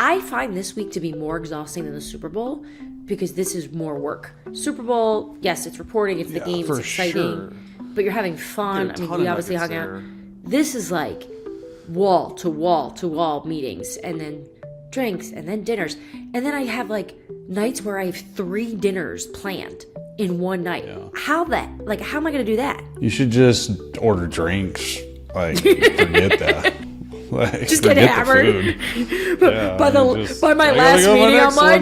I find this week to be more exhausting than the Super Bowl because this is more work. Super Bowl, yes, it's reporting, it's the game, it's exciting, sure. but you're having fun. I mean, we obviously hung out. there. This is like wall to wall to wall meetings, and then drinks, and then dinners, and then I have like nights where I have 3 dinners planned in one night. Yeah. How am I going to do that? You should just order drinks. Like, forget that. Like, Just get hammered. By my last meeting, I'm like,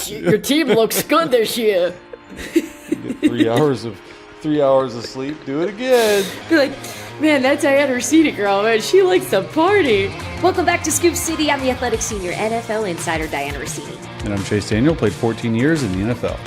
your team looks good this year. Get 3 hours of sleep. Do it again. Be like, man, that Dianna Russini girl, man, she likes to party. Welcome back to Scoop City. I'm the athletic senior NFL insider, Dianna Russini. And I'm Chase Daniel, played 14 years in the NFL.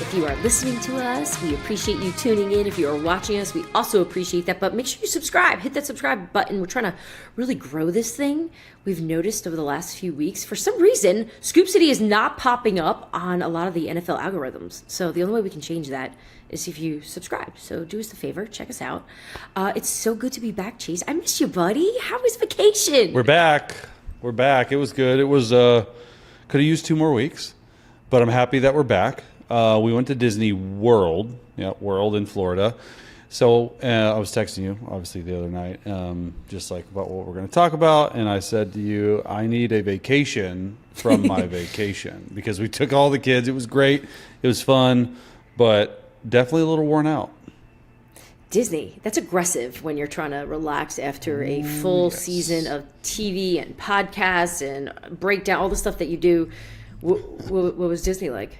If you are listening to us, we appreciate you tuning in. If you are watching us, we also appreciate that. But make sure you subscribe. Hit that subscribe button. We're trying to really grow this thing. We've noticed over the last few weeks, for some reason, Scoop City is not popping up on a lot of the NFL algorithms. So the only way we can change that is if you subscribe. So do us the favor. Check us out. It's so good to be back, Chase. I miss you, buddy. How was vacation? We're back. It was good. It was could have used 2 more weeks, but I'm happy that we're back. We went to Disney World, World in Florida. So I was texting you, obviously, the other night, just like about what we're going to talk about. And I said to you, I need a vacation from my vacation because we took all the kids. It was great. It was fun, but definitely a little worn out. Disney, that's aggressive when you're trying to relax after a full season of TV and podcasts and breakdown, all the stuff that you do. What was Disney like?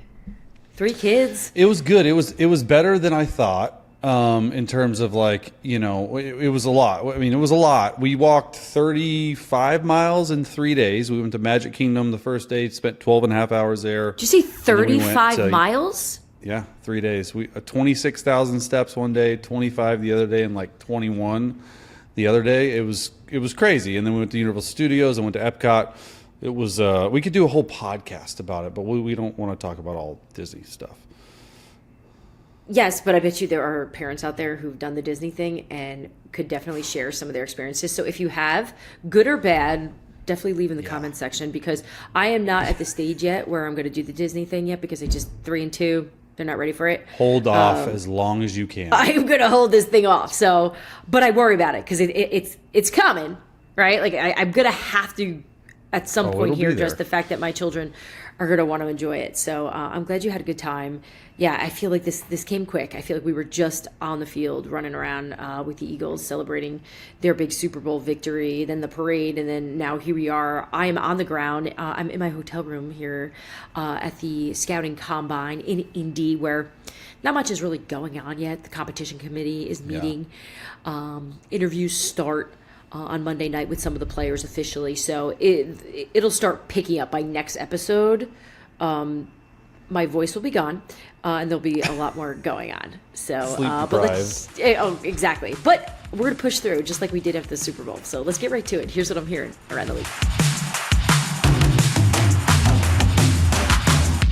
3 kids? It was good. It was better than I thought in terms of it was a lot. I mean, it was a lot. We walked 35 miles in 3 days. We went to Magic Kingdom the first day, spent 12 and a half hours there. Did you say 35 miles? Yeah, 3 days. We 26,000 steps one day, 25 the other day, and like 21 the other day. It was crazy. And then we went to Universal Studios and went to Epcot. It was we could do a whole podcast about it, but we don't want to talk about all Disney stuff. Yes, but I bet you there are parents out there who've done the Disney thing and could definitely share some of their experiences. So if you have, good or bad, definitely leave in the comments section, because I am not at the stage yet where I'm going to do the Disney thing yet, because they just 3 and 2. They're not ready for it. Hold off as long as you can. I'm going to hold this thing off. So, but I worry about it because it's coming, right? Like I'm going to have to at some point here, just the fact that my children are going to want to enjoy it. So I'm glad you had a good time. Yeah, I feel like this came quick. I feel like we were just on the field running around with the Eagles celebrating their big Super Bowl victory, then the parade, and then now here we are. I am on the ground. I'm in my hotel room here at the Scouting Combine in Indy, where not much is really going on yet. The competition committee is meeting. Interviews start on Monday night with some of the players officially, so it'll start picking up by next episode. My voice will be gone, and there'll be a lot more going on. So, sleep deprived. Exactly. But we're gonna push through just like we did after the Super Bowl. So let's get right to it. Here's what I'm hearing around the league.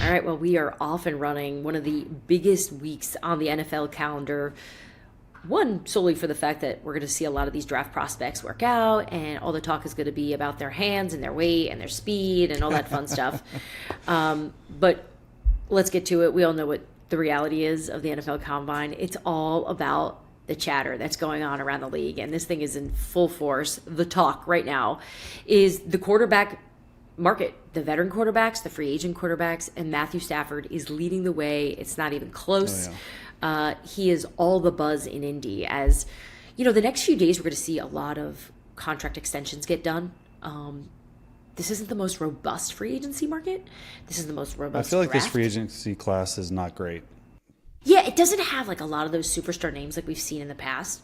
All right. Well, we are off and running. One of the biggest weeks on the NFL calendar. One, solely for the fact that we're going to see a lot of these draft prospects work out, and all the talk is going to be about their hands and their weight and their speed and all that fun stuff. But let's get to it. We all know what the reality is of the NFL Combine. It's all about the chatter that's going on around the league, and this thing is in full force. The talk right now is the quarterback market, the veteran quarterbacks, the free agent quarterbacks, and Matthew Stafford is leading the way. It's not even close. He is all the buzz in Indy. As you know, the next few days we're going to see a lot of contract extensions get done. This isn't the most robust free agency market. This is the most robust. I feel like draft. this free agency class is not great. Yeah, it doesn't have like a lot of those superstar names like we've seen in the past.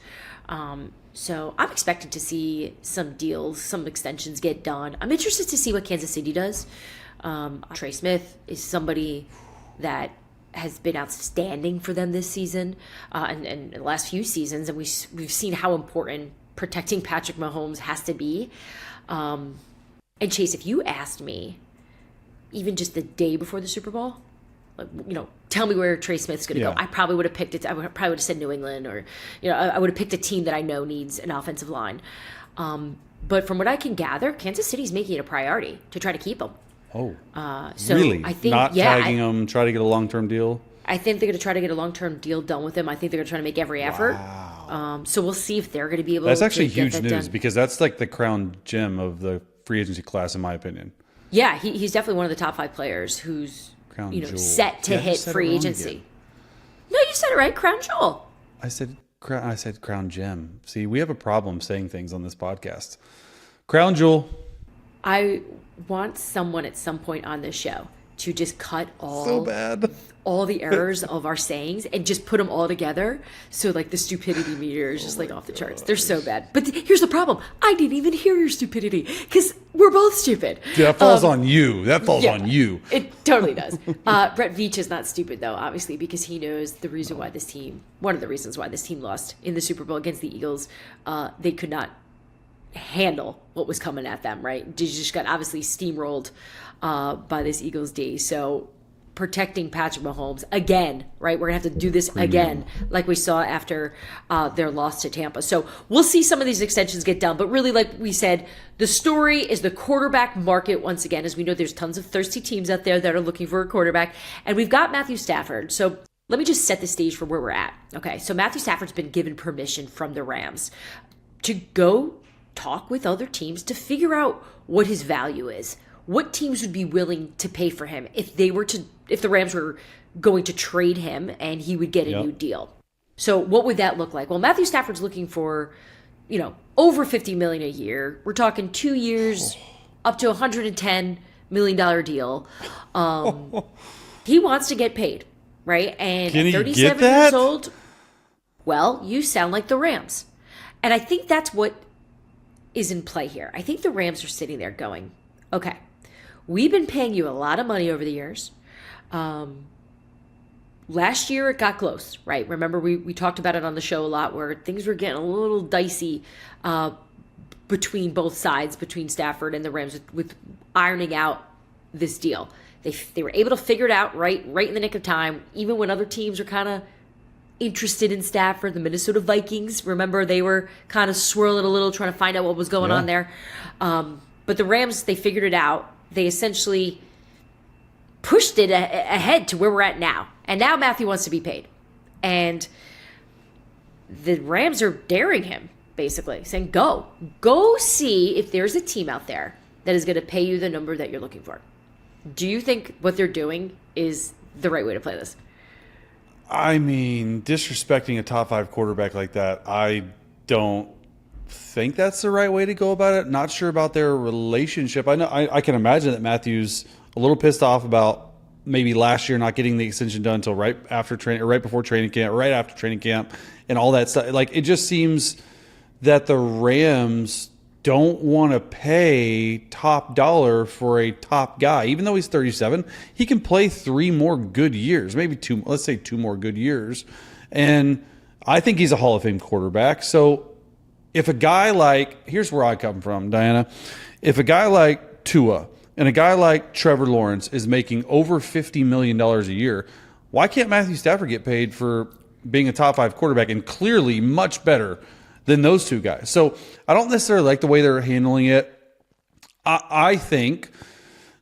So I'm expecting to see some deals, some extensions get done. I'm interested to see what Kansas City does. Trey Smith is somebody that has been outstanding for them this season and the last few seasons, and we've seen how important protecting Patrick Mahomes has to be. And Chase, if you asked me, even just the day before the Super Bowl, like, tell me where Trey Smith's going to go, I probably would have picked it. I probably would have said New England, or I would have picked a team that I know needs an offensive line. But from what I can gather, Kansas City's making it a priority to try to keep him. Oh, So really? I think, Not tagging him, try to get a long-term deal? I think they're going to try to get a long-term deal done with him. I think they're going to try to make every effort. Wow. So we'll see if they're going to be able That's to actually get huge that news done. because that's like the crown gem of the free agency class, in my opinion. Yeah, he's definitely one of the top 5 players who's Crown you know jewel. set to Yeah, I hit just said it free wrong agency. again. No, you said it right, crown jewel. I said crown gem. See, we have a problem saying things on this podcast. Crown jewel. I want someone at some point on this show to just cut So bad. all the errors of our sayings and just put them all together. So like the stupidity meter is just like off the charts. They're so bad. But here's the problem. I didn't even hear your stupidity because we're both stupid. Dude, that falls on you. That falls yeah. on you. It totally does. Brett Veach is not stupid though, obviously, because he knows the reason why one of the reasons why this team lost in the Super Bowl against the Eagles. They could not handle what was coming at them, right? They just got obviously steamrolled by this Eagles D. So protecting Patrick Mahomes again, right? We're gonna have to do this again, like we saw after their loss to Tampa. So we'll see some of these extensions get done, but really, like we said, the story is the quarterback market once again. As we know, there's tons of thirsty teams out there that are looking for a quarterback, and we've got Matthew Stafford. So let me just set the stage for where we're at. Okay, so Matthew Stafford's been given permission from the Rams to go talk with other teams to figure out what his value is. What teams would be willing to pay for him if the Rams were going to trade him and he would get a new deal. So what would that look like? Well, Matthew Stafford's looking for, over $50 million a year. We're talking 2 years, up to $110 million deal. He wants to get paid, right? And Can he 37 get that? years old. Well, you sound like the Rams. And I think that's what is in play here. I think the Rams are sitting there going, okay, we've been paying you a lot of money over the years. Last year it got close, right? Remember we talked about it on the show a lot where things were getting a little dicey between both sides, between Stafford and the Rams with ironing out this deal. They were able to figure it out right in the nick of time, even when other teams are kind of interested in Stafford. The Minnesota Vikings, remember, they were kind of swirling a little, trying to find out what was going on there. But the Rams, they figured it out. They essentially pushed it ahead to where we're at now. And now Matthew wants to be paid. And the Rams are daring him, basically, saying, go see if there's a team out there that is going to pay you the number that you're looking for. Do you think what they're doing is the right way to play this? I mean, disrespecting a top 5 quarterback like that, I don't think that's the right way to go about it. Not sure about their relationship. I know I can imagine that Matthew's a little pissed off about maybe last year not getting the extension done until right before training camp, right after training camp, and all that stuff. Like, it just seems that the Rams don't want to pay top dollar for a top guy. Even though he's 37, he can play 3 more good years, maybe 2, let's say 2 more good years. And I think he's a Hall of Fame quarterback. So if a guy like, here's where I come from, Dianna. If a guy like Tua and a guy like Trevor Lawrence is making over $50 million a year, why can't Matthew Stafford get paid for being a top 5 quarterback and clearly much better than those 2 guys? So I don't necessarily like the way they're handling it. I think,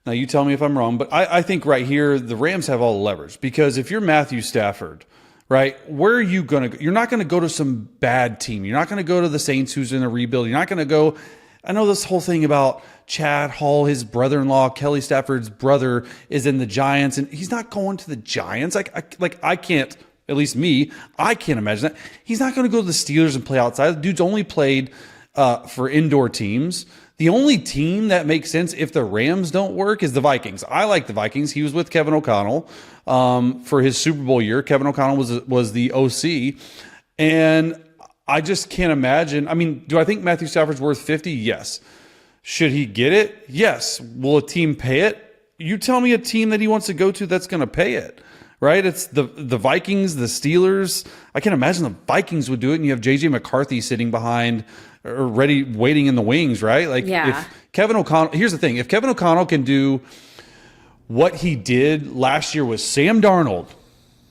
now you tell me if I'm wrong, but I think right here the Rams have all the leverage, because if you're Matthew Stafford, right, where are you going to go? You're not going to go to some bad team. You're not going to go to the Saints who's in a rebuild. You're not going to go, I know this whole thing about Chad Hall, his brother-in-law, Kelly Stafford's brother, is in the Giants, and he's not going to the Giants. I can't, at least me, I can't imagine that. He's not going to go to the Steelers and play outside. The dude's only played for indoor teams. The only team that makes sense if the Rams don't work is the Vikings. I like the Vikings. He was with Kevin O'Connell for his Super Bowl year. Kevin O'Connell was the OC. And I just can't imagine. I mean, do I think Matthew Stafford's worth 50? Yes. Should he get it? Yes. Will a team pay it? You tell me a team that he wants to go to that's going to pay it. Right? It's the Vikings, the Steelers. I can't imagine the Vikings would do it, and you have J.J. McCarthy sitting behind or ready, waiting in the wings, right? Like, if Kevin O'Connell, here's the thing. If Kevin O'Connell can do what he did last year with Sam Darnold,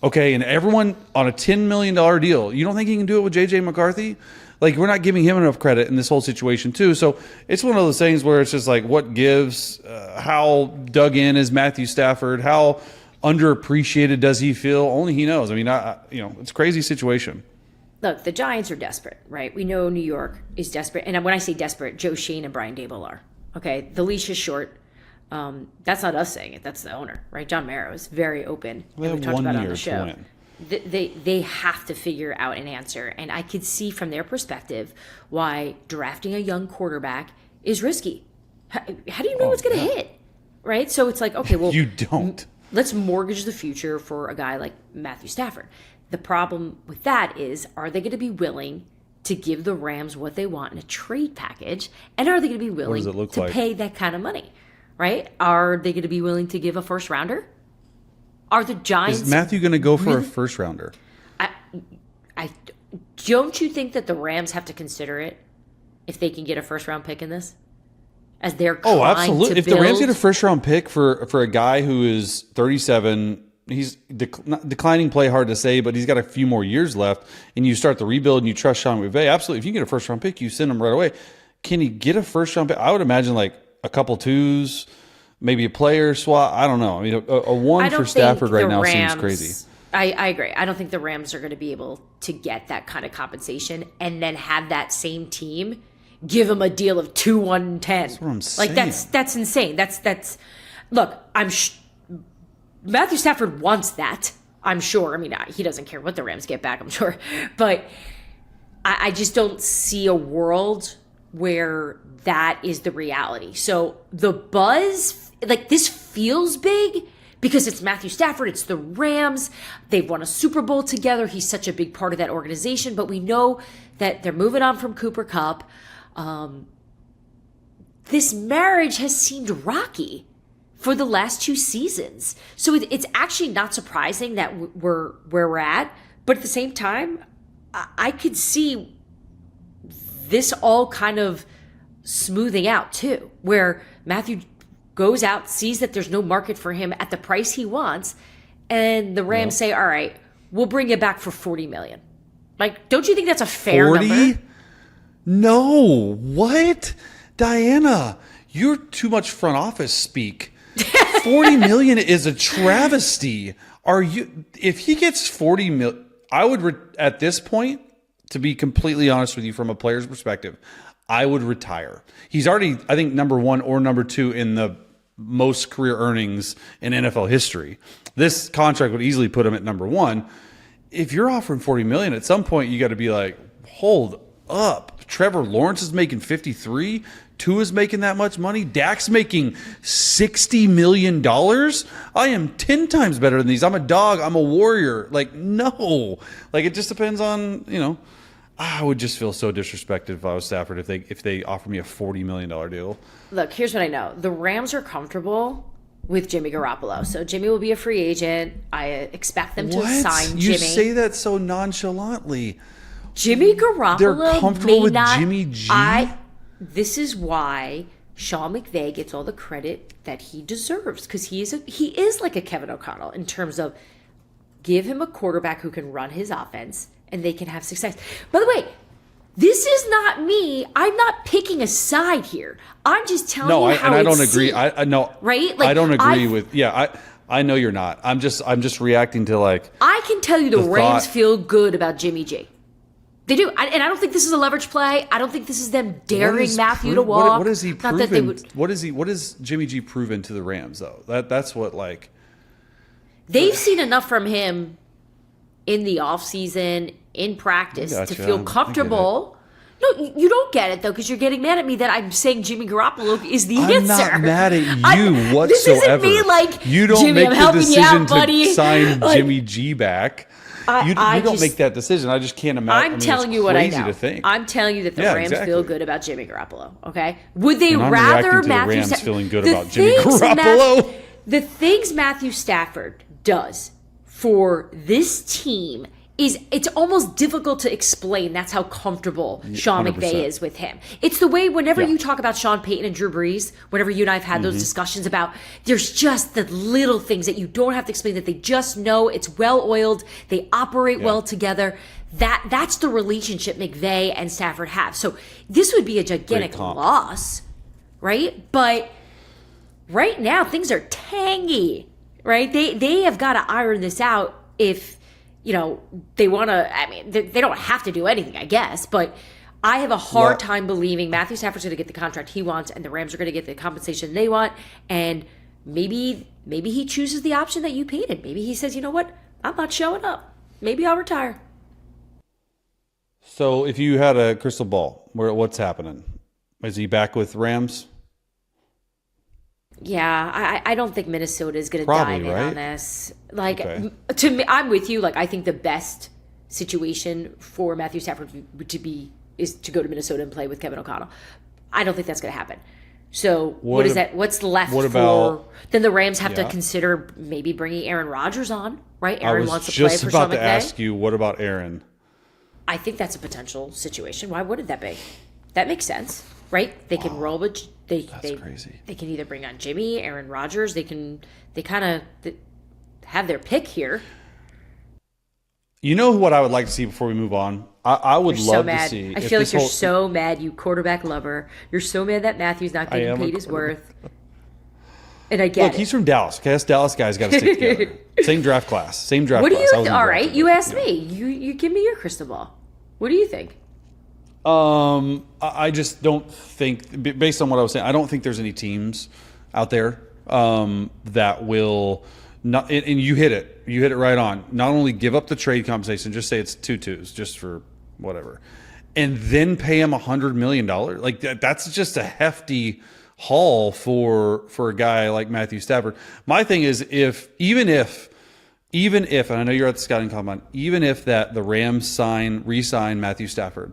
okay, and everyone on a $10 million deal, you don't think he can do it with J.J. McCarthy? Like, we're not giving him enough credit in this whole situation too. So it's one of those things where it's just like, what gives? How dug in is Matthew Stafford? How underappreciated does he feel? Only he knows. I mean, it's a crazy situation. Look, the Giants are desperate, right? We know New York is desperate. And when I say desperate, Joe Shane and Brian Daboll are. Okay, the leash is short. That's not us saying it. That's the owner, right? John Mara is very open. We have we've talked 1 about it on year the to show. win. They have to figure out an answer. And I could see from their perspective why drafting a young quarterback is risky. How do you know what's going to hit? Right? So it's like, okay, well, you don't. Let's mortgage the future for a guy like Matthew Stafford. The problem with that is, are they going to be willing to give the Rams what they want in a trade package? And are they going to be willing to pay that kind of money? Right? Are they going to be willing to give a first rounder? Are the Giants... Is Matthew going to go for a first rounder? I don't you think that the Rams have to consider it if they can get a first round pick in this? As they're trying absolutely. To if the Rams get a first round pick for a guy who is 37, he's declining play, hard to say, but he's got a few more years left, and you start the rebuild and you trust Sean McVay, absolutely. If you get a first round pick, you send him right away. Can he get a first round pick? I would imagine like a couple twos, maybe a player swap. I don't know. I mean, a one for Stafford right now seems crazy. I agree. I don't think the Rams are going to be able to get that kind of compensation and then have that same team give him a deal of 2, 1, 10. That's what I'm saying. Like that's insane. Look. Matthew Stafford wants that. I'm sure. I mean, he doesn't care what the Rams get back. I'm sure, but I just don't see a world where that is the reality. So the buzz, like this, feels big. Because it's Matthew Stafford, it's the Rams. They've won a Super Bowl together. He's such a big part of that organization. But we know that they're moving on from Cooper Kupp. This marriage has seemed rocky for the last 2 seasons. So it's actually not surprising that we're where we're at. But at the same time, I could see this all kind of smoothing out too. Where Matthew goes out, sees that there's no market for him at the price he wants, and the Rams say, all right, we'll bring you back for $40 million. Like, don't you think that's a fair 40? number? No. What? Dianna, you're too much front office speak. $40 million is a travesty. If he gets $40 million, I would, at this point, to be completely honest with you from a player's perspective, I would retire. He's already, I think, number 1 or number 2 in the most career earnings in NFL history. This contract would easily put him at number 1. If you're offering $40 million, at some point you got to be like, hold up. Trevor Lawrence is making 53. Tua's making that much money. Dak's making $60 million. I am 10 times better than these. I'm a dog. I'm a warrior. Like, no. Like, it just depends on, I would just feel so disrespected if I was Stafford if they offered me a $40 million deal. Look, here's what I know. The Rams are comfortable with Jimmy Garoppolo. So Jimmy will be a free agent. I expect them to sign Jimmy. You say that so nonchalantly. Jimmy Garoppolo, they're comfortable with Jimmy G? This is why Sean McVay gets all the credit that he deserves, because he is like a Kevin O'Connell in terms of give him a quarterback who can run his offense and they can have success. By the way, this is not me. I'm not picking a side here. I'm just telling you how I it's don't agree. seen, I know. Right? Like, I don't agree with. Yeah, I know you're not. I'm just reacting to like. I can tell you the Rams feel good about Jimmy G. They do, and I don't think this is a leverage play. I don't think this is them daring Matthew to walk. What has he proven? What has Jimmy G proven to the Rams though? That's what like. They've seen enough from him in the offseason, in practice, to feel comfortable. No, you don't get it, though, because you're getting mad at me that I'm saying Jimmy Garoppolo is the answer. I'm not mad at you whatsoever. This isn't me like, you don't Jimmy, make I'm the helping decision you out, buddy. to sign Like, Jimmy G back. You don't make that decision. I just can't imagine. I'm telling you what I know. To think. I'm telling you that the Rams feel good about Jimmy Garoppolo, okay? Would they rather Matthew the Rams feeling good about Jimmy Garoppolo? The things Matthew Stafford does for this team is it's almost difficult to explain. That's how comfortable Sean 100%. McVay is with him. It's the way whenever you talk about Sean Payton and Drew Brees, whenever you and I have had those discussions about, there's just the little things that you don't have to explain, that they just know. It's well-oiled. They operate well together. That's the relationship McVay and Stafford have. So this would be a gigantic loss, right? But right now things are tangy, right? They have got to iron this out if, they want to. I mean, they don't have to do anything, I guess, but I have a hard time believing Matthew Stafford's going to get the contract he wants and the Rams are going to get the compensation they want. And maybe he chooses the option that you paid him. Maybe he says, you know what? I'm not showing up. Maybe I'll retire. So if you had a crystal ball, what's happening? Is he back with Rams? Yeah, I don't think Minnesota is going to dive in on this. To me, I'm with you. I think the best situation for Matthew Stafford is to go to Minnesota and play with Kevin O'Connell. I don't think that's going to happen. So what is that? What's left for? Then the Rams have to consider maybe bringing Aaron Rodgers on, right? Aaron wants to play for Sean McVay. I was just about to ask you, what about Aaron? I think that's a potential situation. Why wouldn't that be? That makes sense, right? They can roll with that's crazy. They can either bring on Jimmy, Aaron Rodgers. They kind of have their pick here. You know what I would like to see before we move on? I would love to see. I feel like you're so mad, you quarterback lover. You're so mad that Matthew's not getting paid his worth. And I get it. He's from Dallas. Okay, us Dallas guys got to stick together. Same draft class. What do you? All right, you asked me. You give me your crystal ball. What do you think? I just don't think, based on what I was saying, I don't think there's any teams out there that will not. And you hit it. You hit it right on. Not only give up the trade compensation, just say it's 2-2s, just for whatever, and then pay him $100 million. That's just a hefty haul for a guy like Matthew Stafford. My thing is, even if, and I know you're at the scouting combine, even if the Rams re-sign Matthew Stafford,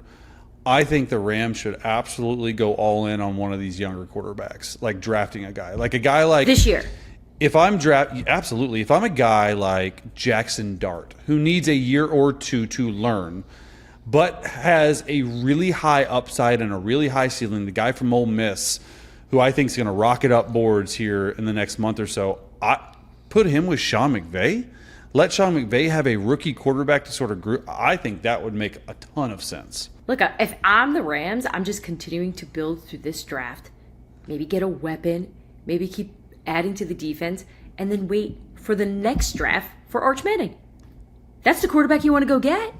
I think the Rams should absolutely go all in on one of these younger quarterbacks, drafting a guy like this year. If I'm absolutely. If I'm a guy like Jackson Dart, who needs a year or two to learn, but has a really high upside and a really high ceiling, the guy from Ole Miss, who I think is going to rocket up boards here in the next month or so, I put him with Sean McVay. Let Sean McVay have a rookie quarterback to sort of group. I think that would make a ton of sense. Look, if I'm the Rams, I'm just continuing to build through this draft. Maybe get a weapon. Maybe keep adding to the defense. And then wait for the next draft for Arch Manning. That's the quarterback you want to go get.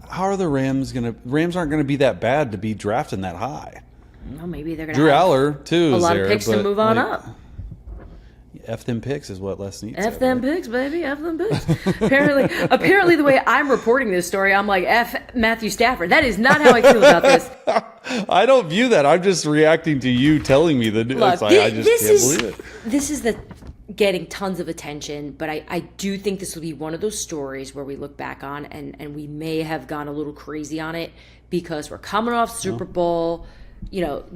How are the Rams going to... Rams aren't going to be that bad to be drafting that high. Well, maybe they're going to Drew Aller, too, a lot of picks to move on up. F them picks is what Les needs. F them picks, baby. F them picks. Apparently, the way I'm reporting this story, I'm like, F Matthew Stafford. That is not how I feel about this. I don't view that. I'm just reacting to you telling me the news. Look, I just can't believe it. This is getting tons of attention, but I do think this will be one of those stories where we look back on and we may have gone a little crazy on it because we're coming off Super Bowl.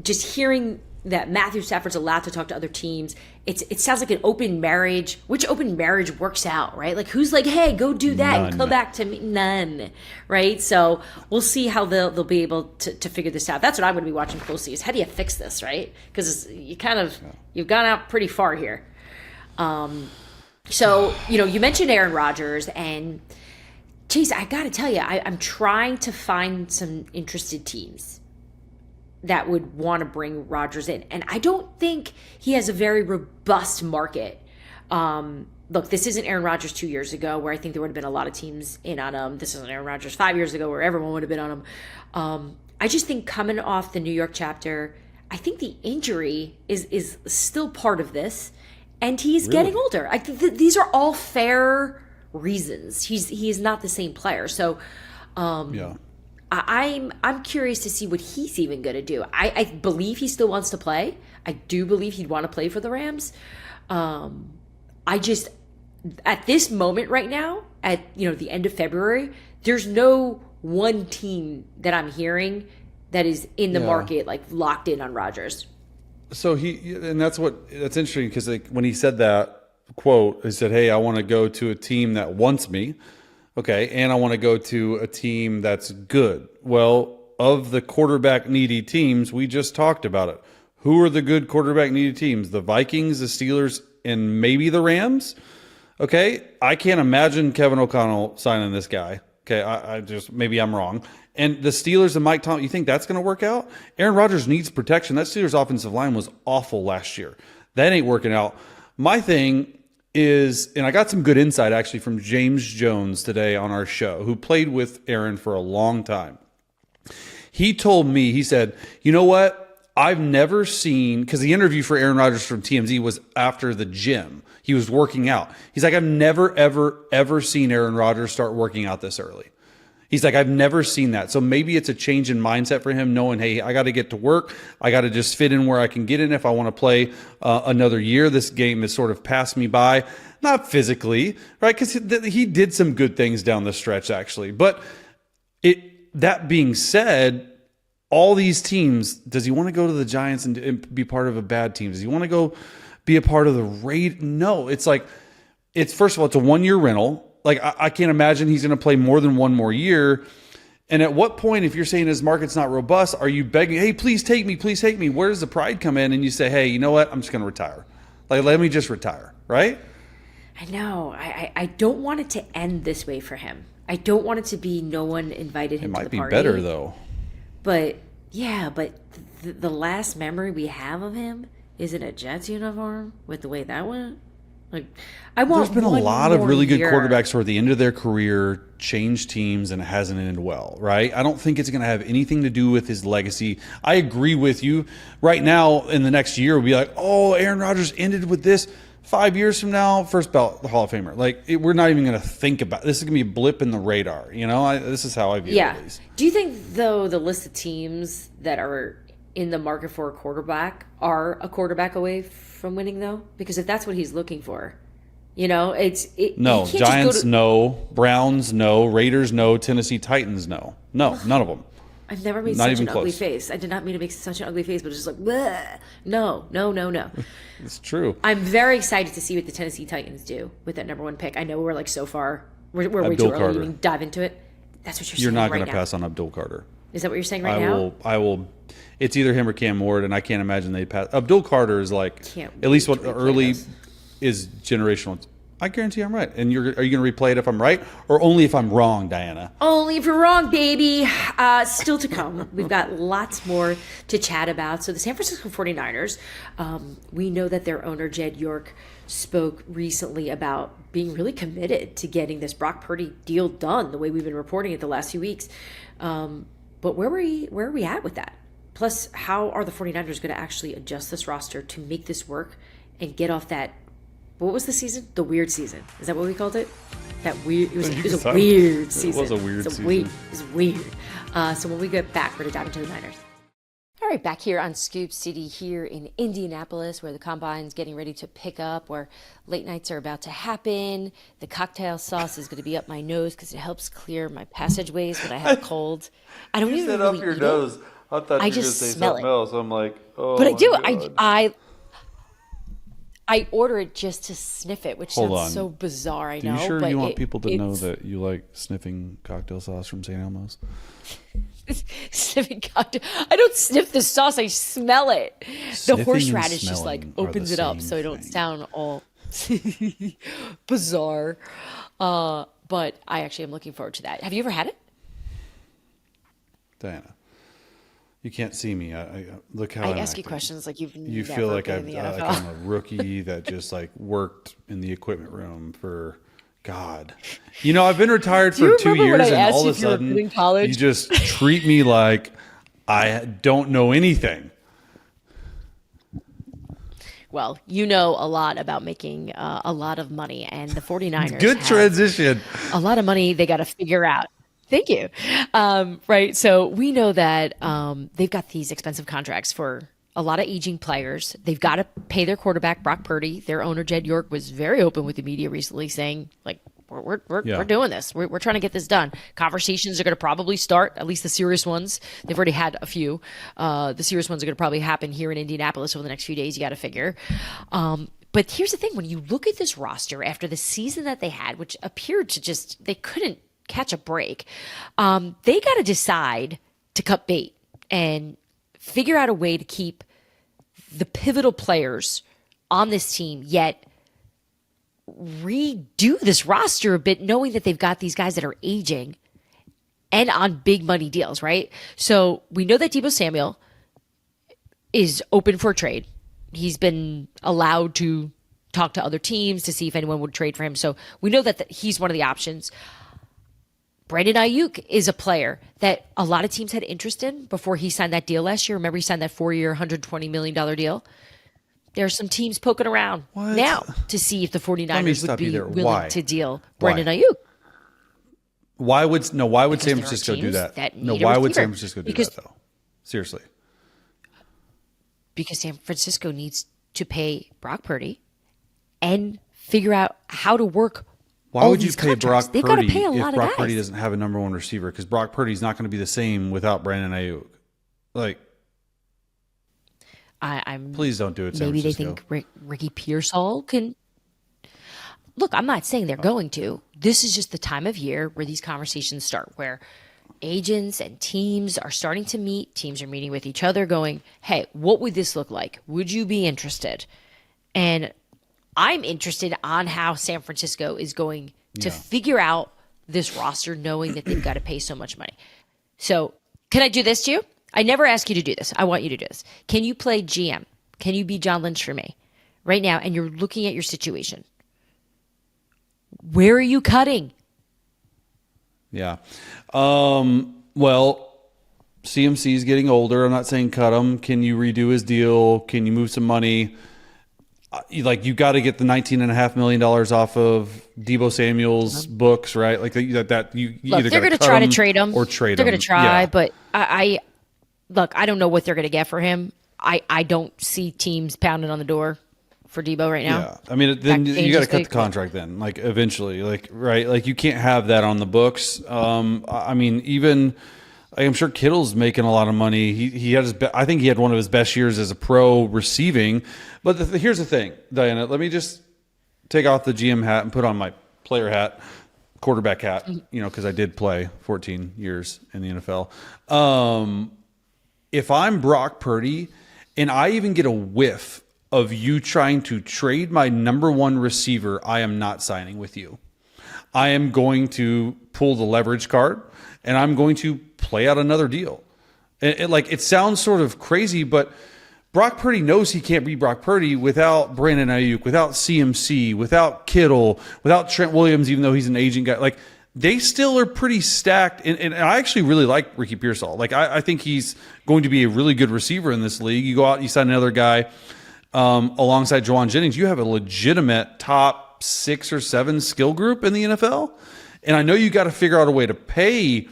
Just hearing that Matthew Stafford's allowed to talk to other teams. It sounds like an open marriage. Which open marriage works out, right? Who's like, hey, go do that and come back to me? None, right? So we'll see how they'll be able to figure this out. That's what I'm going to be watching closely is how do you fix this, right? Because you've gone out pretty far here. So, you mentioned Aaron Rodgers and Chase, I got to tell you, I'm trying to find some interested teams that would want to bring Rodgers in. And I don't think he has a very robust market. Look, this isn't Aaron Rodgers 2 years ago where I think there would have been a lot of teams in on him. This isn't Aaron Rodgers 5 years ago where everyone would have been on him. I just think coming off the New York chapter, I think the injury is still part of this. And he's getting older. These are all fair reasons. He is not the same player. So I'm curious to see what he's even going to do. I believe he still wants to play. I do believe he'd want to play for the Rams. I just, at this moment right now, at the end of February, there's no one team that I'm hearing that is in the market locked in on Rodgers. So that's interesting because when he said that quote, he said, "Hey, I want to go to a team that wants me." Okay, and I want to go to a team that's good. Well, of the quarterback needy teams, we just talked about it. Who are the good quarterback needy teams? The Vikings, the Steelers, and maybe the Rams? Okay, I can't imagine Kevin O'Connell signing this guy. Okay, I just maybe I'm wrong. And the Steelers and Mike Tomlin, you think that's going to work out? Aaron Rodgers needs protection. That Steelers offensive line was awful last year. That ain't working out. My thing is, and I got some good insight actually from James Jones today on our show, who played with Aaron for a long time. He told me, he said, you know what? I've never seen, because the interview for Aaron Rodgers from TMZ was after the gym. He was working out. He's like, I've never, ever, ever seen Aaron Rodgers start working out this early. He's like, I've never seen that. So maybe it's a change in mindset for him, knowing, hey, I got to get to work. I got to just fit in where I can get in if I want to play another year. This game has sort of passed me by. Not physically, right? Because he did some good things down the stretch, actually. But that being said, all these teams, does he want to go to the Giants and be part of a bad team? Does he want to go be a part of the Raiders? No, it's like, first of all, it's a 1-year rental. Like, I can't imagine he's going to play more than one more year. And at what point, if you're saying his market's not robust, are you begging, hey, please take me, please take me? Where does the pride come in? And you say, hey, you know what? I'm just going to retire. Like, let me just retire, right? I know. I don't want it to end this way for him. I don't want it to be no one invited him to the party. It might be better, though. But, yeah, the last memory we have of him is in a Jets uniform with the way that went. Like, there's been a lot of really good quarterbacks who are at the end of their career, change teams, and it hasn't ended well, right? I don't think it's going to have anything to do with his legacy. I agree with you. Right now, in the next year, we'll be like, oh, Aaron Rodgers ended with this. 5 years from now, first ballot, the Hall of Famer. Like, we're not even going to think about it. This is going to be a blip in the radar. You know, this is how I view it, at least. Do you think, though, the list of teams that are in the market for a quarterback are a quarterback away from winning, though? Because if that's what he's looking for, you know, no. Giants, no. Browns, no. Raiders, no. Tennessee Titans, no. No, none of them. I've never made such an ugly face. I did not mean to make such an ugly face, but it's just like, bleh. No. It's true. I'm very excited to see what the Tennessee Titans do with that number 1 pick. I know we're like so far, we're way too early to even dive into it. That's what you're saying not right now. going to pass on Abdul Carter. Is that what you're saying right now? I will. It's either him or Cam Ward, and I can't imagine they pass. Abdul Carter is like, at least what early is generational. I guarantee I'm right. And are you going to replay it if I'm right, or only if I'm wrong, Diana? Only if you're wrong, baby. Still to come. We've got lots more to chat about. So the San Francisco 49ers, we know that their owner, Jed York, spoke recently about being really committed to getting this Brock Purdy deal done, the way we've been reporting it the last few weeks. But where are we at with that? Plus, how are the 49ers going to actually adjust this roster to make this work and get off that, what was the season? The weird season. Is that what we called it? That weird. It was a weird season. It was a weird season. It was weird. So when we get back, we're going to dive into the Niners. All right, back here on Scoop City here in Indianapolis, where the Combine's getting ready to pick up, where late nights are about to happen. The cocktail sauce is going to be up my nose because it helps clear my passageways when I have a cold. I don't even really up your eat nose. It. I thought I you were just going to say smell something it. else. I'm like, oh. But I do. God. I order it just to sniff it, which sounds so bizarre, I know. Are you sure but you want people to know that you like sniffing cocktail sauce from St. Elmo's? Sniffing cocktail. I don't sniff the sauce, I smell it. Sniffing the horseradish just like opens it up so I don't thing. sound all bizarre. But I actually am looking forward to that. Have you ever had it? Diana, you can't see me. I look how I ask you questions like you never feel like I'm a rookie that just like worked in the equipment room for God. You know, I've been retired for 2 years, and all of a sudden you just treat me like I don't know anything. Well, you know a lot about making a lot of money, and the 49ers Good transition. A lot of money they got to figure out. Thank you. Right. So we know that they've got these expensive contracts for a lot of aging players. They've got to pay their quarterback, Brock Purdy. Their owner, Jed York, was very open with the media recently saying, like, we're doing this. We're trying to get this done. Conversations are going to probably start, at least the serious ones. They've already had a few. The serious ones are going to probably happen here in Indianapolis over the next few days. You got to figure. But here's the thing. When you look at this roster after the season that they had, which appeared to just, they couldn't catch a break, they got to decide to cut bait and figure out a way to keep the pivotal players on this team, yet redo this roster a bit, knowing that they've got these guys that are aging and on big money deals, right? So we know that Deebo Samuel is open for a trade. He's been allowed to talk to other teams to see if anyone would trade for him. So we know that he's one of the options. Brandon Aiyuk is a player that a lot of teams had interest in before he signed that deal last year. Remember, he signed that 4-year, $120 million deal? There are some teams poking around now to see if the 49ers would be willing to deal Brandon Aiyuk. Why would San Francisco do that? Why would San Francisco do that, though? Seriously. Because San Francisco needs to pay Brock Purdy and figure out how to work. Why would you pay Brock Purdy if Brock Purdy doesn't have a number one receiver? Because Brock Purdy's not going to be the same without Brandon Aiyuk. Like, please don't do it, San Francisco. Maybe they think Ricky Pearsall can. Look, I'm not saying they're going to. This is just the time of year where these conversations start, where agents and teams are starting to meet. Teams are meeting with each other going, hey, what would this look like? Would you be interested? And I'm interested on how San Francisco is going to figure out this roster, knowing that they've got to pay so much money. So can I do this to you? I never ask you to do this. I want you to do this. Can you play GM? Can you be John Lynch for me right now? And you're looking at your situation. Where are you cutting? Yeah. Well, CMC is getting older. I'm not saying cut him. Can you redo his deal? Can you move some money? You got to get the $19.5 million off of Deebo Samuel's books, right? Like that you look, either they're going to try to trade him or trade him. They're going to try, but I don't know what they're going to get for him. I don't see teams pounding on the door for Deebo right now. Yeah, I mean, then you got to cut the contract then, like eventually, right? Like you can't have that on the books. I mean, even I'm sure Kittle's making a lot of money. He had I think he had one of his best years as a pro receiving. But here's the thing, Diana. Let me just take off the GM hat and put on my player hat, quarterback hat. Because I did play 14 years in the NFL. If I'm Brock Purdy, and I even get a whiff of you trying to trade my number one receiver, I am not signing with you. I am going to pull the leverage card, and I'm going to play out another deal. It sounds sort of crazy, but Brock Purdy knows he can't be Brock Purdy without Brandon Aiyuk, without CMC, without Kittle, without Trent Williams, even though he's an agent guy. Like, they still are pretty stacked, and I actually really like Ricky Pearsall. Like, I think he's going to be a really good receiver in this league. You go out, you sign another guy alongside Juwan Jennings, you have a legitimate top 6 or 7 skill group in the NFL. And I know you got to figure out a way to pay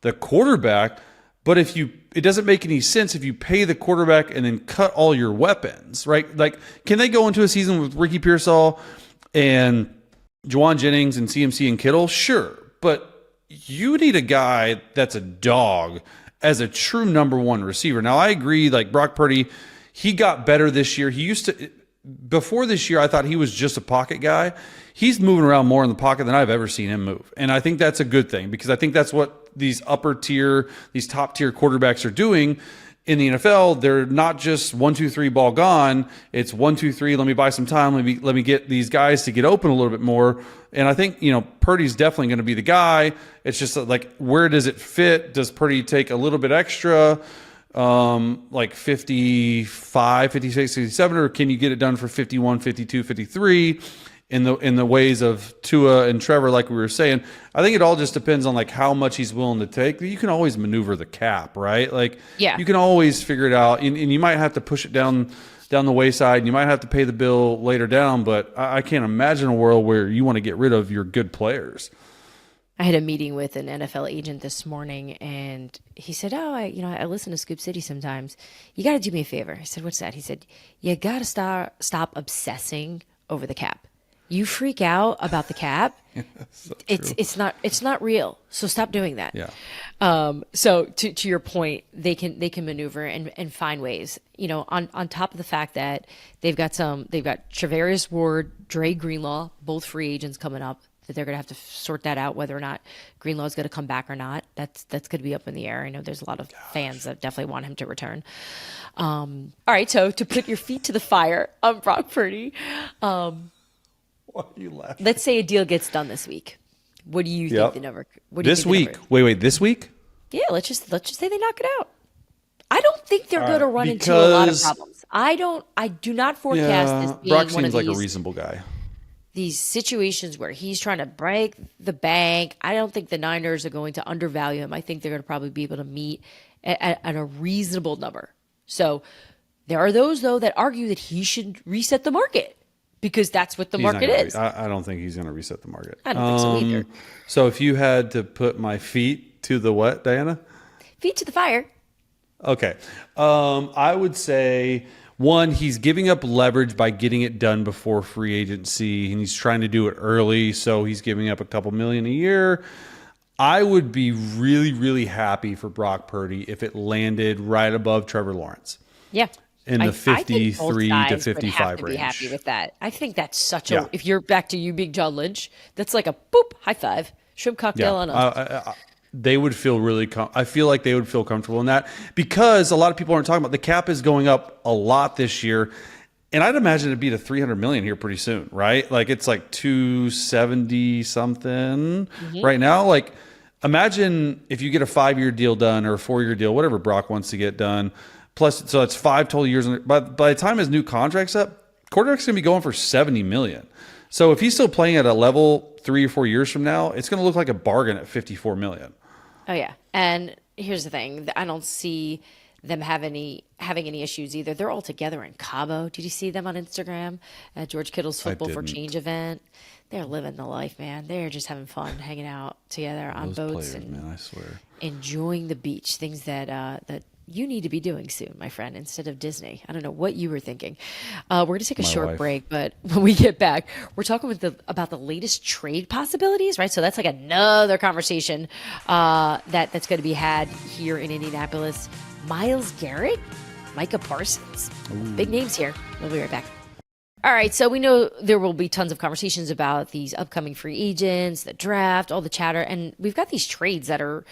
the quarterback, but it doesn't make any sense if you pay the quarterback and then cut all your weapons, right? Like, can they go into a season with Ricky Pearsall and Juwan Jennings and CMC and Kittle? Sure, but you need a guy that's a dog as a true number one receiver. Now, I agree, like Brock Purdy, he got better this year. Before this year, I thought he was just a pocket guy. He's moving around more in the pocket than I've ever seen him move. And I think that's a good thing, because I think that's what these top tier quarterbacks are doing in the NFL. They're not just 1, 2, 3 ball gone. It's 1, 2, 3. Let me buy some time. Let me get these guys to get open a little bit more. And I think, Purdy's definitely going to be the guy. It's just like, where does it fit? Does Purdy take a little bit extra? Like 55, 56, 57, or can you get it done for 51, 52, 53 in the ways of Tua and Trevor, like we were saying? I think it all just depends on like how much he's willing to take. You can always maneuver the cap, right? Like, you can always figure it out, and you might have to push it down the wayside, and you might have to pay the bill later down, but I can't imagine a world where you want to get rid of your good players. I had a meeting with an NFL agent this morning, and he said, I listen to Scoop City sometimes. You got to do me a favor. I said, what's that? He said, you got to stop obsessing over the cap. You freak out about the cap. So it's not real. So stop doing that. Yeah. So to your point, they can maneuver and find ways, on top of the fact that they've got Travarius Ward, Dre Greenlaw, both free agents coming up, that they're going to have to sort that out, whether or not Greenlaw is going to come back or not. That's going to be up in the air. I know there's a lot of fans that definitely want him to return. All right, so to put your feet to the fire on Brock Purdy, why are you laughing? Let's say a deal gets done this week. What do you think the number? What do This you think week. Wait, this week? Yeah, let's just say they knock it out. I don't think they're going to run into a lot of problems. I do not forecast this being Brock one seems of like a these reasonable guy. these situations where he's trying to break the bank. I don't think the Niners are going to undervalue him. I think they're going to probably be able to meet at a reasonable number. So there are those, though, that argue that he should reset the market because that's what the market is. I don't think he's going to reset the market. I don't think so either. So if you had to put my feet to the what, Diana? Feet to the fire. Okay. I would say, one, he's giving up leverage by getting it done before free agency, and he's trying to do it early, so he's giving up a couple million a year. I would be really, really happy for Brock Purdy if it landed right above Trevor Lawrence. Yeah. In the 53 to 55 range. range. Be happy with that. I think that's such a. If you're back to you being John Lynch, that's like a boop high five, shrimp cocktail on us. They would feel really. I feel like they would feel comfortable in that because a lot of people aren't talking about the cap is going up a lot this year, and I'd imagine it'd be to 300 million here pretty soon, right? Like it's like 270 something right now. Like imagine if you get a 5-year deal done or a 4-year deal, whatever Brock wants to get done. Plus, so it's 5 total years. But by the time his new contract's up, quarterback's going to be going for 70 million. So if he's still playing at a level 3 or 4 years from now, it's going to look like a bargain at 54 million. Oh yeah, and here's the thing: I don't see them having any issues either. They're all together in Cabo. Did you see them on Instagram at George Kittle's Football for Change event? They're living the life, man. They're just having fun, hanging out together on boats players, man, I swear, enjoying the beach. Things that you need to be doing soon, my friend, instead of Disney. I don't know what you were thinking. We're going to take a short break, but when we get back, we're talking about the latest trade possibilities, right? So that's like another conversation that's going to be had here in Indianapolis. Myles Garrett, Micah Parsons. Ooh. Big names here. We'll be right back. All right, so we know there will be tons of conversations about these upcoming free agents, the draft, all the chatter, and we've got these trades that are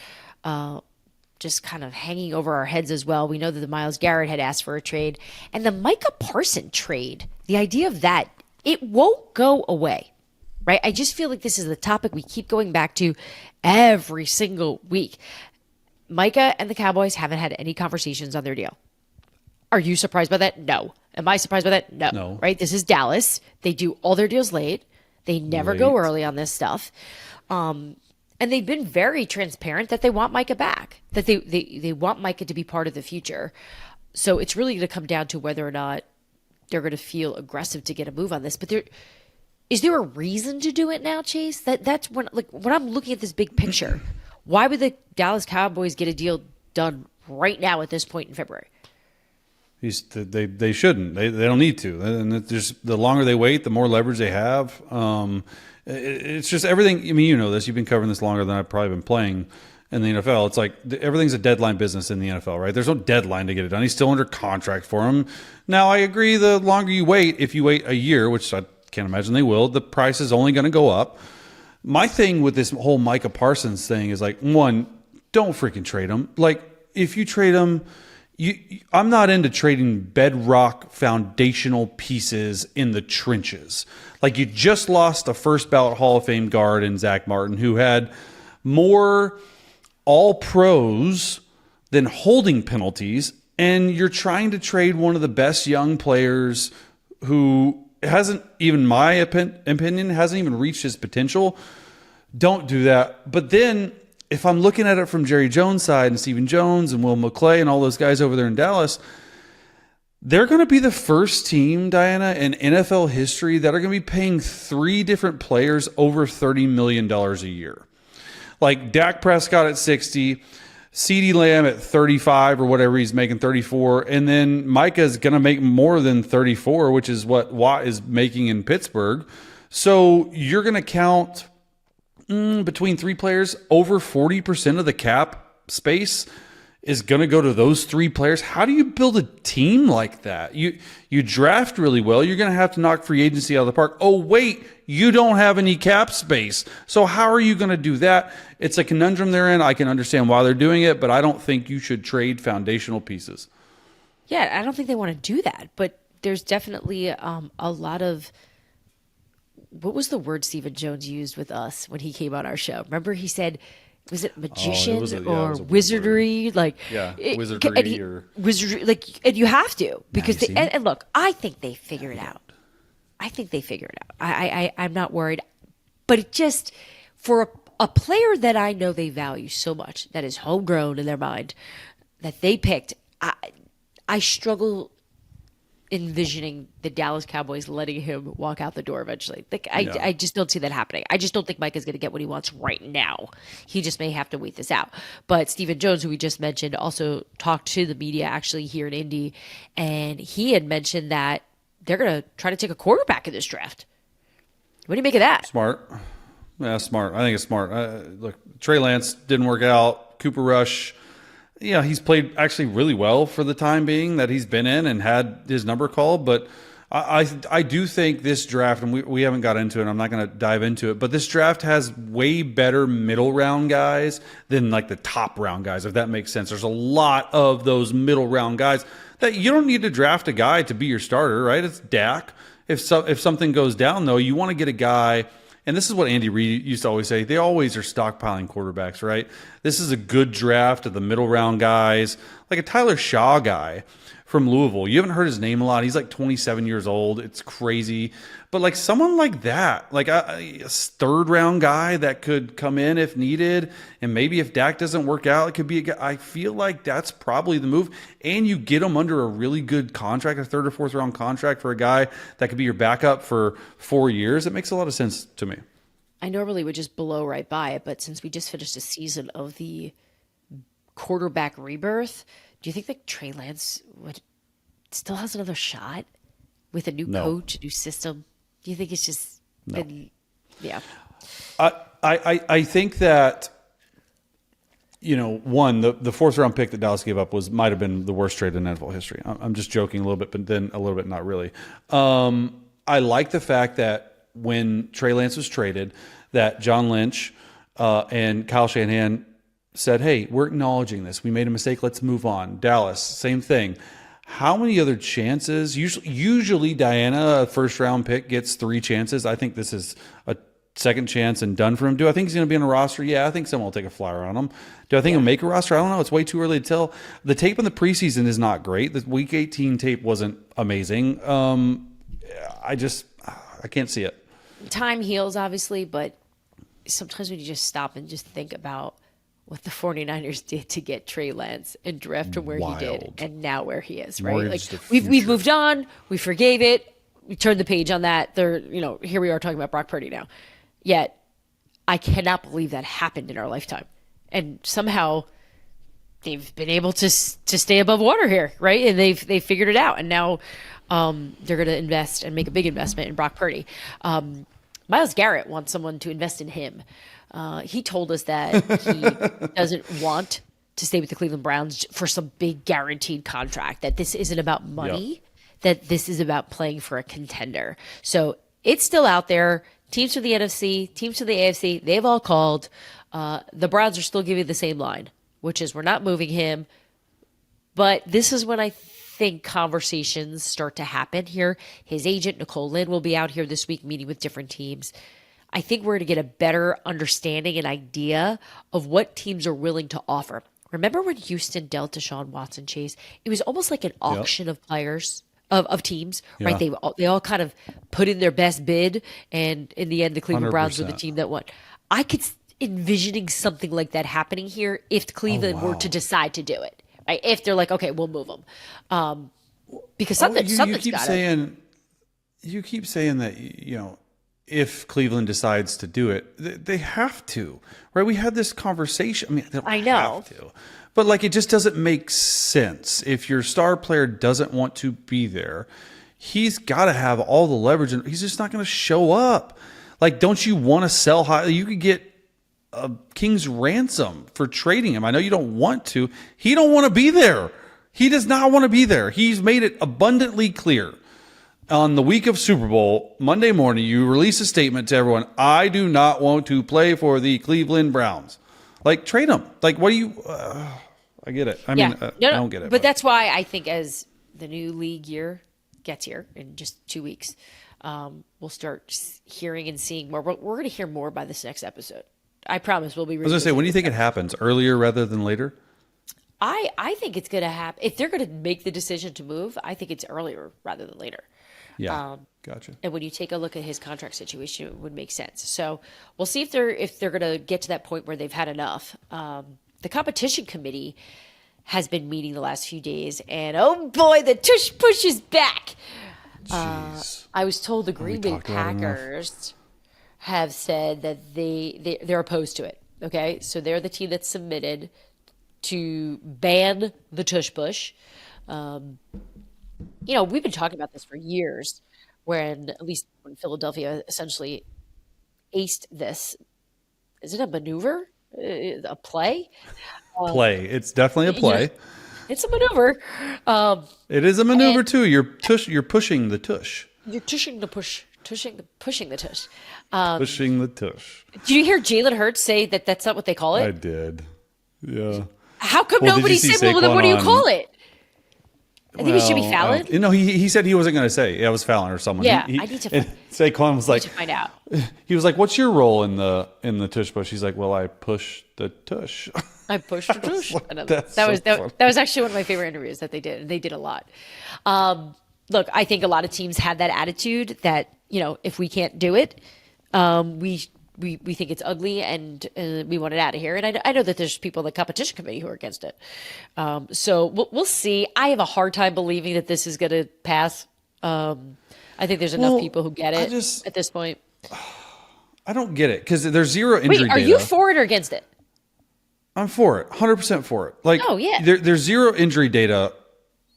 just kind of hanging over our heads as well. We know that the Myles Garrett had asked for a trade, and the Micah Parsons trade, the idea of that, it won't go away, right? I just feel like this is the topic we keep going back to every single week. Micah and the Cowboys haven't had any conversations on their deal. Are you surprised by that? No. Am I surprised by that? No. Right? This is Dallas. They do all their deals late. They never go early on this stuff. And they've been very transparent that they want Micah back, that they want Micah to be part of the future. So it's really going to come down to whether or not they're going to feel aggressive to get a move on this. But is there a reason to do it now, Chase? That's when I'm looking at this big picture. Why would the Dallas Cowboys get a deal done right now at this point in February? They shouldn't. They don't need to. And just the longer they wait, the more leverage they have. It's just everything. I mean, you know this. You've been covering this longer than I've probably been playing in the NFL. It's like everything's a deadline business in the NFL, right? There's no deadline to get it done. He's still under contract for him. Now, I agree the longer you wait, if you wait a year, which I can't imagine they will, the price is only going to go up. My thing with this whole Micah Parsons thing is like, one, don't freaking trade him. Like, if you trade him, I'm not into trading bedrock foundational pieces in the trenches. Like, you just lost a first ballot Hall of Fame guard in Zach Martin who had more all pros than holding penalties. And you're trying to trade one of the best young players who hasn't, even my opinion, hasn't even reached his potential. Don't do that. But then if I'm looking at it from Jerry Jones' side and Stephen Jones and Will McClay and all those guys over there in Dallas, they're going to be the first team, Diana, in NFL history that are going to be paying 3 different players over $30 million a year. Like Dak Prescott at 60, CeeDee Lamb at 35 or whatever he's making, 34, and then Micah is going to make more than 34, which is what Watt is making in Pittsburgh. So you're going to count between 3 players, over 40% of the cap space is going to go to those 3 players. How do you build a team like that? You draft really well. You're going to have to knock free agency out of the park. Oh, wait, you don't have any cap space. So how are you going to do that? It's a conundrum they're in. I can understand why they're doing it, but I don't think you should trade foundational pieces. Yeah, I don't think they want to do that, but there's definitely a lot of what was the word Stephen Jones used with us when he came on our show? Remember he said, was it magician or wizardry? Like, wizardry or wizardry. Like, and you have to because you see? and look, I think they figure it out. I'm not worried, but it just for a player that I know they value so much, that is homegrown in their mind, that they picked. I struggle envisioning the Dallas Cowboys letting him walk out the door eventually. Like I just don't see that happening. I just don't think Micah is going to get what he wants right now. He just may have to wait this out. But Stephen Jones, who we just mentioned, also talked to the media actually here in Indy, and he had mentioned that they're going to try to take a quarterback in this draft. What do you make of that? Smart. Yeah, smart. I think it's smart. Look, Trey Lance didn't work out. Cooper Rush, yeah, he's played actually really well for the time being that he's been in and had his number called. But I do think this draft, and we haven't got into it, I'm not going to dive into it, but this draft has way better middle round guys than like the top round guys, if that makes sense. There's a lot of those middle round guys that you don't need to draft a guy to be your starter, right? It's Dak. If something goes down, though, you want to get a guy. And this is what Andy Reid used to always say. They always are stockpiling quarterbacks, right? This is a good draft of the middle round guys, like a Tyler Shaw guy from Louisville. You haven't heard his name a lot. He's like 27 years old. It's crazy. But like someone like that, like a third round guy that could come in if needed. And maybe if Dak doesn't work out, it could be a guy. I feel like that's probably the move. And you get him under a really good contract, a third or fourth round contract for a guy that could be your backup for 4 years. It makes a lot of sense to me. I normally would just blow right by it, but since we just finished a season of the quarterback rebirth, do you think that Trey Lance still has another shot with a new coach, a new system? Do you think it's just yeah? I think that, one, the fourth round pick that Dallas gave up might have been the worst trade in NFL history. I'm just joking a little bit, but then a little bit not really. I like the fact that when Trey Lance was traded, that John Lynch and Kyle Shanahan said, hey, we're acknowledging this. We made a mistake. Let's move on. Dallas, same thing. How many other chances? Usually Dianna, a first-round pick, gets 3 chances. I think this is a second chance and done for him. Do I think he's going to be on a roster? Yeah, I think someone will take a flyer on him. Do I think he'll make a roster? I don't know. It's way too early to tell. The tape in the preseason is not great. The Week 18 tape wasn't amazing. I can't see it. Time heals, obviously, but sometimes when you just stop and just think about what the 49ers did to get Trey Lance and draft him where he did and now where he is, right? Like we've moved on, we forgave it, we turned the page on that. Here we are talking about Brock Purdy now. Yet I cannot believe that happened in our lifetime. And somehow they've been able to stay above water here, right? And they've figured it out. And now they're going to invest and make a big investment in Brock Purdy. Myles Garrett wants someone to invest in him. He told us that he doesn't want to stay with the Cleveland Browns for some big guaranteed contract, that this isn't about money, that this is about playing for a contender. So it's still out there. Teams from the NFC, teams from the AFC, they've all called. The Browns are still giving the same line, which is we're not moving him. But this is when I think conversations start to happen here. His agent, Nicole Lynn, will be out here this week meeting with different teams. I think we're going to get a better understanding and idea of what teams are willing to offer. Remember when Houston dealt Deshaun Watson, Chase? It was almost like an auction of players, of teams, right? They all kind of put in their best bid, and in the end, the Cleveland 100%. Browns were the team that won. I could envisioning something like that happening here if Cleveland were to decide to do it. Right? If they're like, okay, we'll move them. Because something's got to. You keep saying that, if Cleveland decides to do it, they have to, right? We had this conversation. I mean, they don't have to. But it just doesn't make sense. If your star player doesn't want to be there, he's got to have all the leverage, and he's just not going to show up. Don't you want to sell high? You could get a king's ransom for trading him. I know you don't want to. He don't want to be there. He does not want to be there. He's made it abundantly clear. On the week of Super Bowl, Monday morning, you release a statement to everyone, I do not want to play for the Cleveland Browns. Trade him. What do you... I get it. I don't get it. But that's why I think as the new league year gets here in just 2 weeks, we'll start hearing and seeing more. We're going to hear more by this next episode. I promise we'll be. I was going to say, when do you think it happens? Earlier rather than later? I think it's going to happen. If they're going to make the decision to move, I think it's earlier rather than later. Yeah, gotcha. And when you take a look at his contract situation, it would make sense. So we'll see if they're going to get to that point where they've had enough. The competition committee has been meeting the last few days, and oh boy, the Tush Push is back. I was told the Green Bay Packers have said that they're opposed to it. Okay, so they're the team that submitted to ban the Tush Push. We've been talking about this for years, at least when Philadelphia essentially aced this. Is it a maneuver? A play? Play. It's definitely a play. It's a maneuver. It is a maneuver too. You're pushing the tush. You're pushing the tush. Pushing the tush. Pushing the tush. Did you hear Jalen Hurts say that that's not what they call it? I did. Yeah. How come nobody said, well, then what do you call it? I think it should be Fallon. He said he wasn't going to say. Yeah, it was Fallon or someone. Yeah, I need to Saquon was like, to find out. He was like, "What's your role in the tush push?" He's like, "Well, I push the tush." I pushed the tush. That was actually one of my favorite interviews that they did. They did a lot. Look, I think a lot of teams have that attitude that if we can't do it, we think it's ugly and we want it out of here. And I know that there's people in the competition committee who are against it. So we'll see. I have a hard time believing that this is going to pass. I think there's enough people who get it at this point. I don't get it because there's zero injury data. Are you for it or against it? I'm for it, 100% for it. Like, oh yeah, there's zero injury data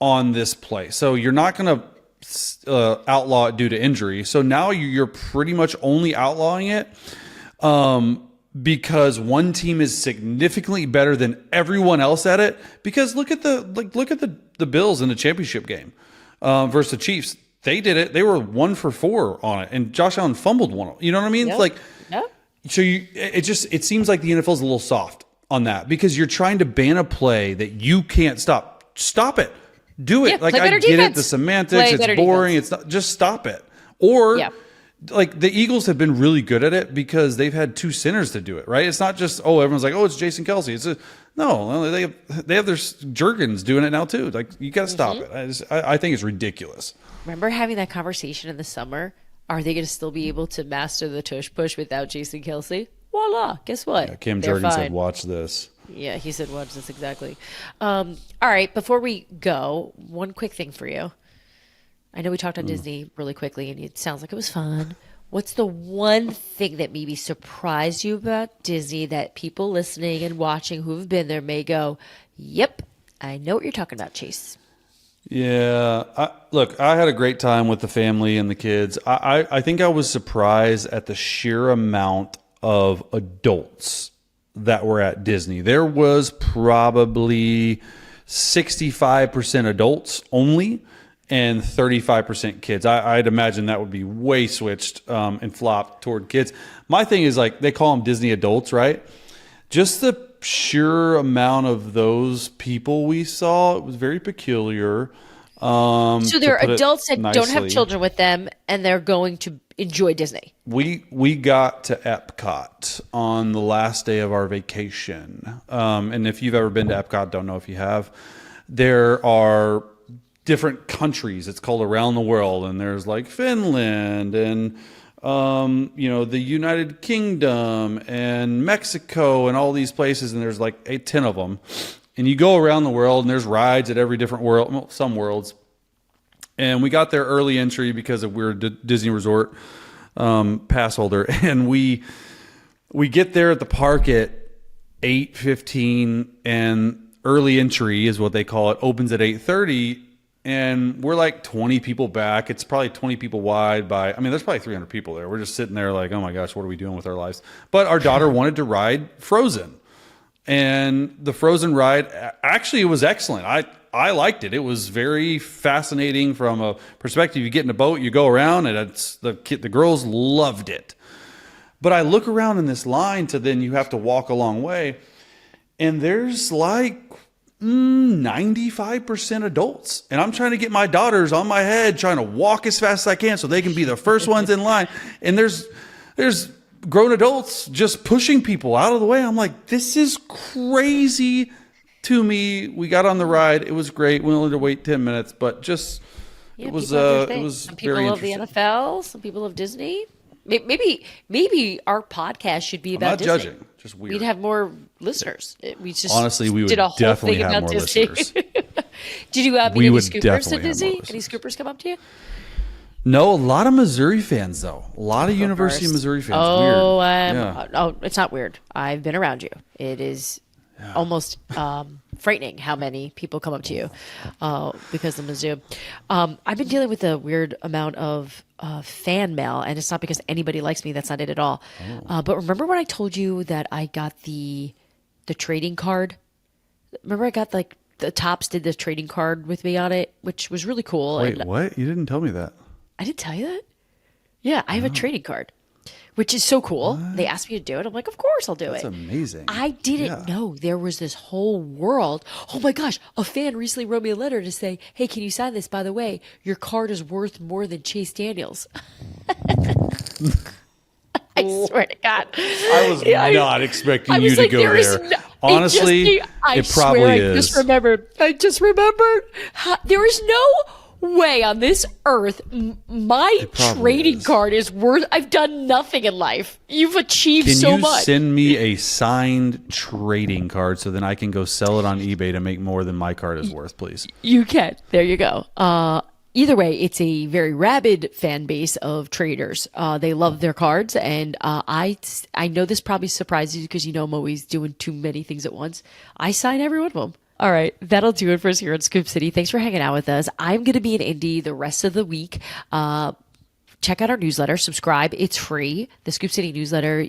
on this play, so you're not going to outlaw it due to injury. So now you're pretty much only outlawing it because one team is significantly better than everyone else at it. Because look at the Bills in the championship game versus the Chiefs. They did it. They were 1 for 4 on it, and Josh Allen fumbled one. You know what I mean? Yep. So it seems like the NFL is a little soft on that because you're trying to ban a play that you can't stop. Stop it. Do it. Yeah, I get defense. it. The semantics. It's boring. Defense. It's not. Just stop it. Or the Eagles have been really good at it because they've had 2 sinners to do it. Right. It's not just everyone's like it's Jason Kelsey. No. They have their Jurgens doing it now too. Like you got to stop it. I think it's ridiculous. Remember having that conversation in the summer? Are they going to still be able to master the tush push without Jason Kelsey? Voila. Guess what? Yeah, Cam Jurgens said, watch this. Yeah, he said, watch this, exactly. All right, before we go, one quick thing for you. I know we talked on Disney really quickly, and it sounds like it was fun. What's the one thing that maybe surprised you about Disney that people listening and watching who have been there may go, yep, I know what you're talking about, Chase? Yeah. I had a great time with the family and the kids. I think I was surprised at the sheer amount of adults that were at Disney. There was probably 65% adults only and 35% kids. I'd imagine that would be way switched and flopped toward kids. My thing is they call them Disney adults, right? Just the sheer amount of those people we saw, it was very peculiar. So they're adults that don't have children with them, and they're going to enjoy Disney. We got to Epcot on the last day of our vacation. And if you've ever been to Epcot, don't know if you have, there are different countries. It's called Around the World. And there's Finland and, the United Kingdom and Mexico and all these places. And there's 10 of them. And you go around the world and there's rides at every different world, well, some worlds. And we got there early entry because we're a Disney Resort pass holder. And we get there at the park at 8:15 and early entry is what they call it, opens at 8:30. And we're 20 people back. It's probably 20 people wide there's probably 300 people there. We're just sitting there oh my gosh, what are we doing with our lives? But our daughter wanted to ride Frozen. And the Frozen ride, actually, it was excellent. I liked it. It was very fascinating from a perspective. You get in a boat, you go around, and the girls loved it. But I look around in this line to then you have to walk a long way, and there's 95% adults. And I'm trying to get my daughters on my head, trying to walk as fast as I can so they can be the first ones in line. And there's grown adults just pushing people out of the way. I'm like, this is crazy to me. We got on the ride. It was great. We only had to wait 10 minutes, but just it was some people very love the interesting. NFL, some people love Disney. Maybe our podcast should be about I'm not Disney. judging. Just weird. We'd have more listeners. We just Honestly, we would did a whole definitely thing have about more Disney. listeners. Did you meet We any would scoopers definitely at have more Disney? Any listeners. scoopers come up to you? No, a lot of Missouri fans though. A lot of University of Missouri fans. Weird. Oh, it's not weird. I've been around you. It is almost frightening how many people come up to you because of Mizzou. I've been dealing with a weird amount of fan mail, and it's not because anybody likes me. That's not it at all. But remember when I told you that I got the trading card? Remember I got like the Tops did the trading card with me on it, which was really cool. Wait, and what? You didn't tell me that. I didn't tell you that? Yeah, I have a trading card, which is so cool. They asked me to do it. I'm like, of course I'll do That's it. amazing. I didn't know there was this whole world. Oh my gosh, a fan recently wrote me a letter to say, hey, can you sign this? By the way, your card is worth more than Chase Daniels. I swear to God. I was not expecting you to like, go there is there. no- Honestly, it probably swear, is. I just remembered. There is no way on this earth my probably trading is. card is worth. I've done nothing in life. You've achieved Can so you much. send me a signed trading card so then I can go sell it on eBay to make more than my card is worth, please? You can. There you go. Either way, it's a very rabid fan base of traders. They love their cards, and I know this probably surprises you because you know I'm always doing too many things at once. I sign every one of them. All right, that'll do it for us here in Scoop City. Thanks for hanging out with us. I'm going to be in Indy the rest of the week. Check out our newsletter. Subscribe. It's free. The Scoop City newsletter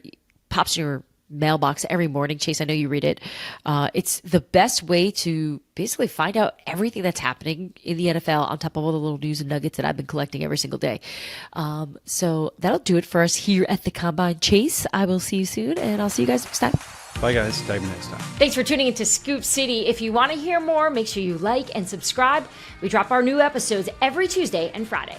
pops in your mailbox every morning. Chase, I know you read it. It's the best way to basically find out everything that's happening in the NFL on top of all the little news and nuggets that I've been collecting every single day. So that'll do it for us here at the Combine. Chase, I will see you soon, and I'll see you guys next time. Bye, guys. Tag me next time. Thanks for tuning into Scoop City. If you want to hear more, make sure you like and subscribe. We drop our new episodes every Tuesday and Friday.